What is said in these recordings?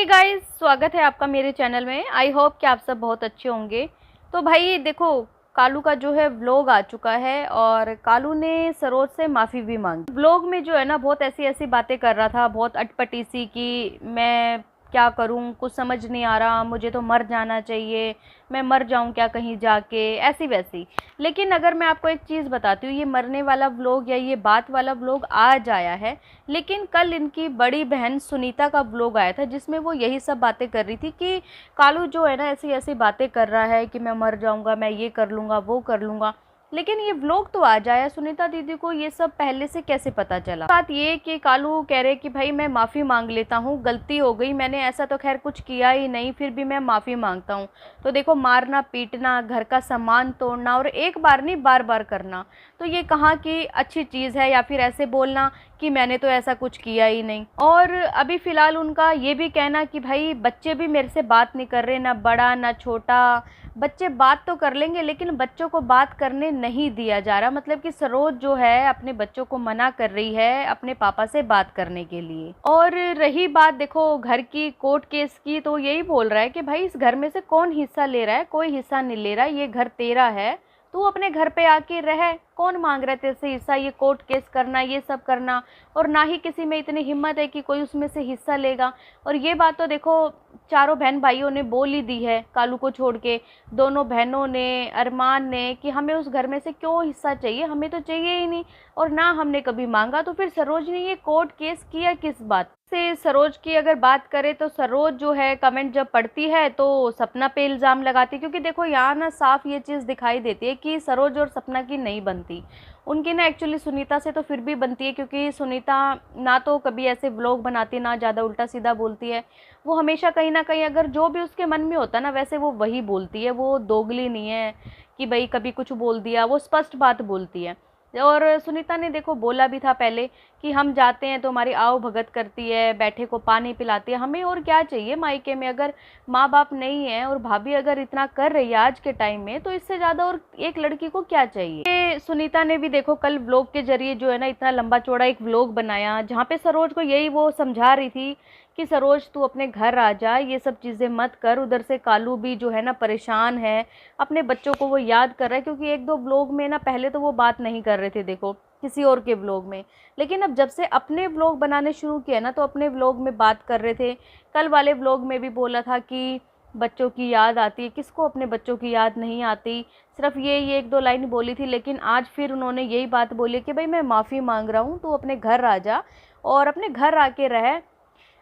Guys, स्वागत है आपका मेरे चैनल में। आई होप कि आप सब बहुत अच्छे होंगे। तो भाई देखो, कालू का जो है व्लॉग आ चुका है और कालू ने सरोज से माफ़ी भी मांगी। व्लॉग में जो है ना बहुत ऐसी ऐसी बातें कर रहा था, बहुत अटपटी सी कि मैं क्या करूं, कुछ समझ नहीं आ रहा, मुझे तो मर जाना चाहिए, मैं मर जाऊं क्या कहीं जाके, ऐसी वैसी। लेकिन अगर मैं आपको एक चीज़ बताती हूँ, ये मरने वाला व्लॉग या ये बात वाला व्लॉग आज आया है, लेकिन कल इनकी बड़ी बहन सुनीता का व्लॉग आया था जिसमें वो यही सब बातें कर रही थी कि कालू जो है ना ऐसी ऐसी बातें कर रहा है कि मैं मर जाऊंगा, मैं ये कर लूँगा, वो कर लूँगा। लेकिन ये व्लॉग तो आ जाया, सुनीता दीदी को ये सब पहले से कैसे पता चला? बात ये कि कालू कह रहे कि भाई मैं माफ़ी मांग लेता हूँ, गलती हो गई, मैंने ऐसा तो खैर कुछ किया ही नहीं, फिर भी मैं माफ़ी मांगता हूँ। तो देखो, मारना पीटना, घर का सामान तोड़ना और एक बार नहीं बार बार करना, तो ये कहाँ की अच्छी चीज़ है? या फिर ऐसे बोलना कि मैंने तो ऐसा कुछ किया ही नहीं। और अभी फ़िलहाल उनका ये भी कहना कि भाई बच्चे भी मेरे से बात नहीं कर रहे, ना बड़ा ना छोटा। बच्चे बात तो कर लेंगे लेकिन बच्चों को बात करने नहीं दिया जा रहा। मतलब कि सरोज जो है अपने बच्चों को मना कर रही है अपने पापा से बात करने के लिए। और रही बात देखो घर की, कोर्ट केस की, तो यही बोल रहा है कि भाई इस घर में से कौन हिस्सा ले रहा है? कोई हिस्सा नहीं ले रहा, ये घर तेरा है, तू अपने घर पे आके रह। कौन मांग रहा है तेरे से हिस्सा? ये कोर्ट केस करना, ये सब करना, और ना ही किसी में इतनी हिम्मत है कि कोई उसमें से हिस्सा लेगा। और ये बात तो देखो चारों बहन भाइयों ने बोल ही दी है, कालू को छोड़ के दोनों बहनों ने, अरमान ने, कि हमें उस घर में से क्यों हिस्सा चाहिए, हमें तो चाहिए ही नहीं और ना हमने कभी मांगा। तो फिर सरोज ने ये कोर्ट केस किया किस बात से? सरोज की अगर बात करें तो सरोज जो है कमेंट जब पढ़ती है तो सपना पे इल्ज़ाम लगाती है, क्योंकि देखो यहाँ ना साफ ये चीज़ दिखाई देती है कि सरोज और सपना की नहीं बनती। उनकी ना एक्चुअली सुनीता से तो फिर भी बनती है, क्योंकि सुनीता ना तो कभी ऐसे व्लॉग बनाती, ना ज़्यादा उल्टा सीधा बोलती है। वो हमेशा कहीं ना कहीं अगर जो भी उसके मन में होता है ना वैसे वो वही बोलती है। वो दोगली नहीं है कि भाई कभी कुछ बोल दिया, वो स्पष्ट बात बोलती है। और सुनीता ने देखो बोला भी था पहले कि हम जाते हैं तो हमारी आओ भगत करती है, बैठे को पानी पिलाती है, हमें और क्या चाहिए मायके में? अगर माँ बाप नहीं है और भाभी अगर इतना कर रही है आज के टाइम में, तो इससे ज़्यादा और एक लड़की को क्या चाहिए? ये सुनीता ने भी देखो कल व्लॉग के जरिए जो है ना इतना लंबा चौड़ा एक व्लॉग बनाया जहाँ पे सरोज को यही वो समझा रही थी कि सरोज तू अपने घर आ जा, ये सब चीज़ें मत कर। उधर से कालू भी जो है ना परेशान है, अपने बच्चों को वो याद कर रहा है, क्योंकि एक दो व्लॉग में ना पहले तो वो बात नहीं कर रहे थे देखो किसी और के व्लॉग में, लेकिन अब जब से अपने व्लॉग बनाने शुरू किया ना तो अपने व्लॉग में बात कर रहे थे। कल वाले व्लॉग में भी बोला था कि बच्चों की याद आती है, किसको अपने बच्चों की याद नहीं आती? सिर्फ ये एक दो लाइन बोली थी, लेकिन आज फिर उन्होंने यही बात बोली कि भाई मैं माफ़ी मांग रहा हूँ, तू अपने घर आ जा और अपने घर आके रह।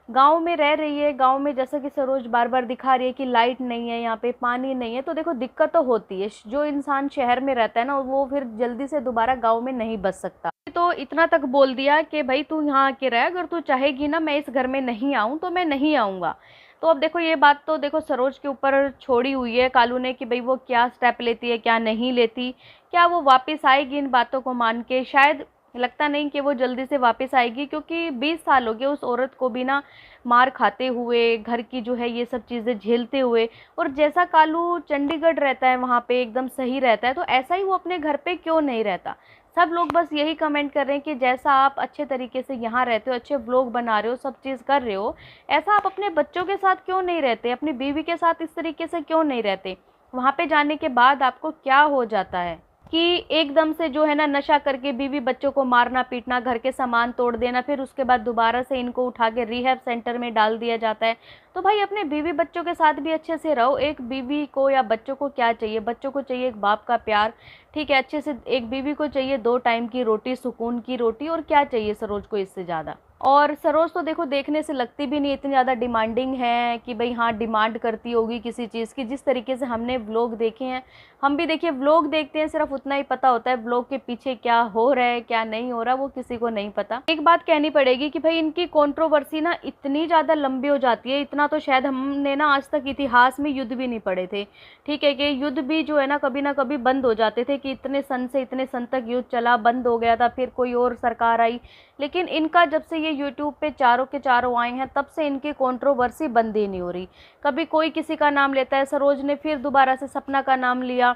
गाँव में रह रही है, गाँव में जैसा कि सरोज बार बार दिखा रही है कि लाइट नहीं है, यहाँ पे पानी नहीं है, तो देखो दिक्कत तो होती है। जो इंसान शहर में रहता है ना वो फिर जल्दी से दोबारा गाँव में नहीं बस सकता। तो इतना तक बोल दिया कि भाई तू यहाँ आके रह, अगर तू चाहेगी ना मैं इस घर में नहीं आऊँ तो मैं नहीं आऊँगा। तो अब देखो ये बात तो देखो सरोज के ऊपर छोड़ी हुई है कालू ने कि भाई वो क्या स्टेप लेती है, क्या नहीं लेती, क्या वो वापस आएगी इन बातों को मान के? शायद लगता नहीं कि वो जल्दी से वापस आएगी, क्योंकि 20 साल हो गए उस औरत को भी ना मार खाते हुए, घर की जो है ये सब चीज़ें झेलते हुए। और जैसा कालू चंडीगढ़ रहता है वहाँ पे एकदम सही रहता है, तो ऐसा ही वो अपने घर पे क्यों नहीं रहता? सब लोग बस यही कमेंट कर रहे हैं कि जैसा आप अच्छे तरीके से यहाँ रहते हो, अच्छे व्लॉग बना रहे हो, सब चीज़ कर रहे हो, ऐसा आप अपने बच्चों के साथ क्यों नहीं रहते? अपनी बीवी के साथ इस तरीके से क्यों नहीं रहते? वहाँ पे जाने के बाद आपको क्या हो जाता है कि एकदम से जो है ना नशा करके बीवी बच्चों को मारना पीटना, घर के सामान तोड़ देना, फिर उसके बाद दोबारा से इनको उठा के रिहैब सेंटर में डाल दिया जाता है। तो भाई अपने बीवी बच्चों के साथ भी अच्छे से रहो। एक बीवी को या बच्चों को क्या चाहिए? बच्चों को चाहिए एक बाप का प्यार, ठीक है, अच्छे से। एक बीवी को चाहिए 2 टाइम की रोटी, सुकून की रोटी, और क्या चाहिए सरोज को इससे ज़्यादा? और सरोज तो देखो देखने से लगती भी नहीं इतनी ज़्यादा डिमांडिंग है कि भाई हाँ डिमांड करती होगी किसी चीज़ की। जिस तरीके से हमने व्लॉग देखे हैं, हम भी देखिए व्लॉग देखते हैं, सिर्फ उतना ही पता होता है व्लॉग के पीछे क्या हो रहा है क्या नहीं हो रहा वो किसी को नहीं पता। एक बात कहनी पड़ेगी कि भाई इनकी कंट्रोवर्सी ना इतनी ज़्यादा लंबी हो जाती है, इतना तो शायद हमने ना आज तक इतिहास में युद्ध भी नहीं पढ़े थे, ठीक है, कि युद्ध भी जो है ना कभी बंद हो जाते थे कि इतने सन से इतने सन तक युद्ध चला, बंद हो गया था, फिर कोई और सरकार आई। लेकिन इनका जब से ये यूट्यूब पे चारों के चारों आए हैं तब से इनकी कंट्रोवर्सी बंद ही नहीं हो रही। कभी कोई किसी का नाम लेता है, सरोज ने फिर दोबारा से सपना का नाम लिया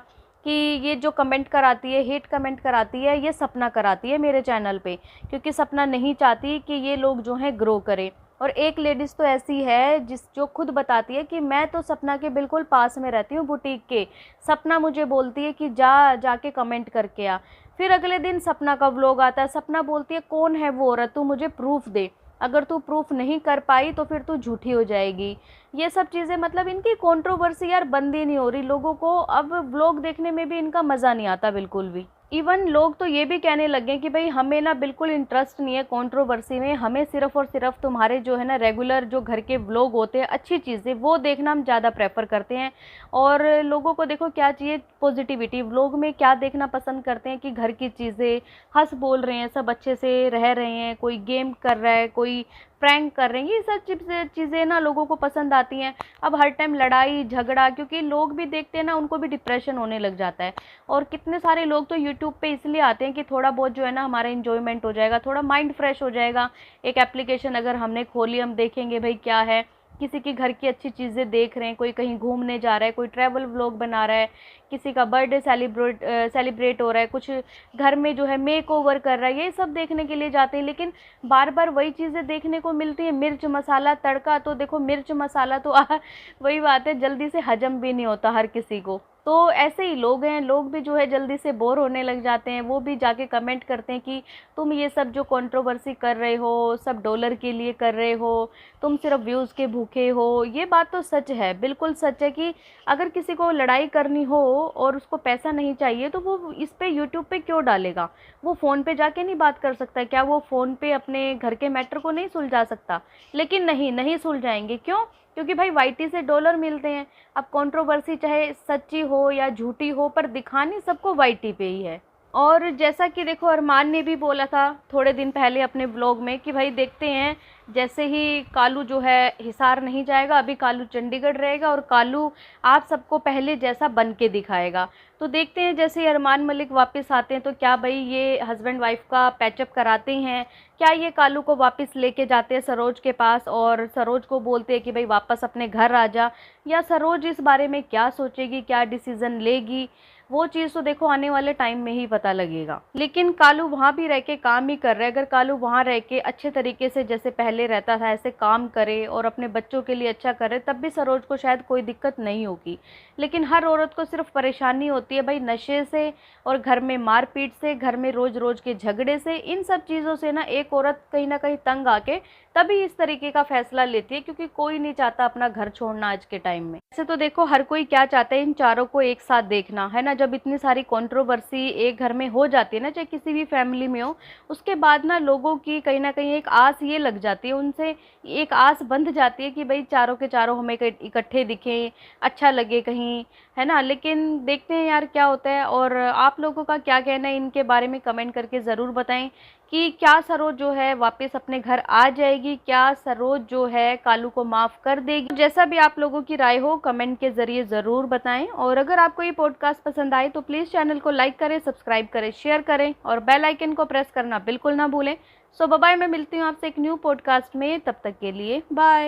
कि ये जो कमेंट कराती है, हेट कमेंट कराती है, ये सपना कराती है मेरे चैनल पे, क्योंकि सपना नहीं चाहती कि ये लोग जो हैं ग्रो करें। और एक लेडीज़ तो ऐसी है जो खुद बताती है कि मैं तो सपना के बिल्कुल पास में रहती हूँ बुटीक के। सपना मुझे बोलती है कि जाके कमेंट करके आ। फिर अगले दिन सपना का व्लॉग आता है, सपना बोलती है कौन है वो औरत, तू मुझे प्रूफ दे, अगर तू प्रूफ नहीं कर पाई तो फिर तू झूठी हो जाएगी। ये सब चीज़ें, मतलब इनकी कंट्रोवर्सी यार बंद ही नहीं हो रही। लोगों को अब व्लॉग देखने में भी इनका मज़ा नहीं आता बिल्कुल भी। इवन लोग तो ये भी कहने लगे कि भाई हमें ना बिल्कुल इंटरेस्ट नहीं है कंट्रोवर्सी में, हमें सिर्फ और सिर्फ तुम्हारे जो है ना रेगुलर जो घर के व्लॉग होते हैं अच्छी चीज़ें वो देखना हम ज़्यादा प्रेफर करते हैं। और लोगों को देखो क्या चाहिए, पॉजिटिविटी। व्लॉग में क्या देखना पसंद करते हैं कि घर की चीज़ें, हंस बोल रहे हैं, सब अच्छे से रह रहे हैं, कोई गेम कर रहा है, कोई प्रैंक कर रहे हैं, ये सब चीज़ें ना लोगों को पसंद आती हैं। अब हर टाइम लड़ाई झगड़ा, क्योंकि लोग भी देखते हैं ना, उनको भी डिप्रेशन होने लग जाता है। और कितने सारे लोग तो यूट्यूब पे इसलिए आते हैं कि थोड़ा बहुत जो है ना हमारा इंजॉयमेंट हो जाएगा, थोड़ा माइंड फ्रेश हो जाएगा। एक एप्लीकेशन अगर हमने खोली, हम देखेंगे भाई क्या है, किसी की घर की अच्छी चीज़ें देख रहे हैं, कोई कहीं घूमने जा रहा है, कोई ट्रैवल व्लॉग बना रहा है, किसी का बर्थडे सेलिब्रेट हो रहा है, कुछ घर में जो है मेक ओवर कर रहा है, ये सब देखने के लिए जाते हैं। लेकिन बार बार वही चीज़ें देखने को मिलती है, मिर्च मसाला तड़का। तो देखो मिर्च मसाला तो वही बात है, जल्दी से हजम भी नहीं होता हर किसी को। तो ऐसे ही लोग हैं, लोग भी जो है जल्दी से बोर होने लग जाते हैं। वो भी जाके कमेंट करते हैं कि तुम ये सब जो कंट्रोवर्सी कर रहे हो सब डॉलर के लिए कर रहे हो, तुम सिर्फ व्यूज़ के भूखे हो। ये बात तो सच है, बिल्कुल सच है कि अगर किसी को लड़ाई करनी हो और उसको पैसा नहीं चाहिए तो वो इस पे यूट्यूब पे क्यों डालेगा? वो फ़ोन पे जाके नहीं बात कर सकता? क्या वो फ़ोन पे अपने घर के मैटर को नहीं सुलझा सकता? लेकिन नहीं सुलझाएंगे। क्यों? क्योंकि भाई वाईटी से डॉलर मिलते हैं। अब कंट्रोवर्सी चाहे सच्ची हो या झूठी हो, पर दिखानी सबको वाईटी पे ही है। और जैसा कि देखो अरमान ने भी बोला था थोड़े दिन पहले अपने व्लॉग में कि भाई देखते हैं, जैसे ही कालू जो है हिसार नहीं जाएगा, अभी कालू चंडीगढ़ रहेगा और कालू आप सबको पहले जैसा बन के दिखाएगा। तो देखते हैं जैसे ही अरमान मलिक वापस आते हैं तो क्या भाई ये हस्बैंड वाइफ का पैचअप कराते हैं, क्या ये कालू को वापस लेके जाते हैं सरोज के पास और सरोज को बोलते हैं कि भाई वापस अपने घर आ जा, या सरोज इस बारे में क्या सोचेगी, क्या डिसीज़न लेगी, वो चीज़ तो देखो आने वाले टाइम में ही पता लगेगा। लेकिन कालू वहाँ भी रह के काम ही कर रहा है। अगर कालू वहाँ रह के अच्छे तरीके से जैसे पहले रहता था ऐसे काम करे और अपने बच्चों के लिए अच्छा करे, तब भी सरोज को शायद कोई दिक्कत नहीं होगी। लेकिन हर औरत को सिर्फ परेशानी होती है भाई नशे से और घर में मारपीट से, घर में रोज रोज के झगड़े से। इन सब चीज़ों से ना एक औरत कहीं ना कहीं तंग आके तभी इस तरीके का फैसला लेती है, क्योंकि कोई नहीं चाहता अपना घर छोड़ना आज के टाइम में। ऐसे तो देखो हर कोई क्या चाहता है, इन चारों को एक साथ देखना है ना। जब इतनी सारी कंट्रोवर्सी एक घर में हो जाती है ना, चाहे किसी भी फैमिली में हो, उसके बाद ना लोगों की कहीं ना कहीं एक आस ये लग जाती है, उनसे एक आस बंध जाती है कि भाई चारों के चारों हमें इकट्ठे दिखें, अच्छा लगे कहीं, है ना। लेकिन देखते हैं यार क्या होता है। और आप लोगों का क्या कहना है इनके बारे में कमेंट करके ज़रूर बताएं कि क्या सरोज जो है वापस अपने घर आ जाएगी, क्या सरोज जो है कालू को माफ़ कर देगी। जैसा भी आप लोगों की राय हो कमेंट के ज़रिए ज़रूर बताएं। और अगर आपको ये पॉडकास्ट पसंद आए तो प्लीज़ चैनल को लाइक करें, सब्सक्राइब करें, शेयर करें और बेल आइकन को प्रेस करना बिल्कुल ना भूलें। सो बाय, मैं मिलती हूँ आपसे एक न्यू पॉडकास्ट में, तब तक के लिए बाय।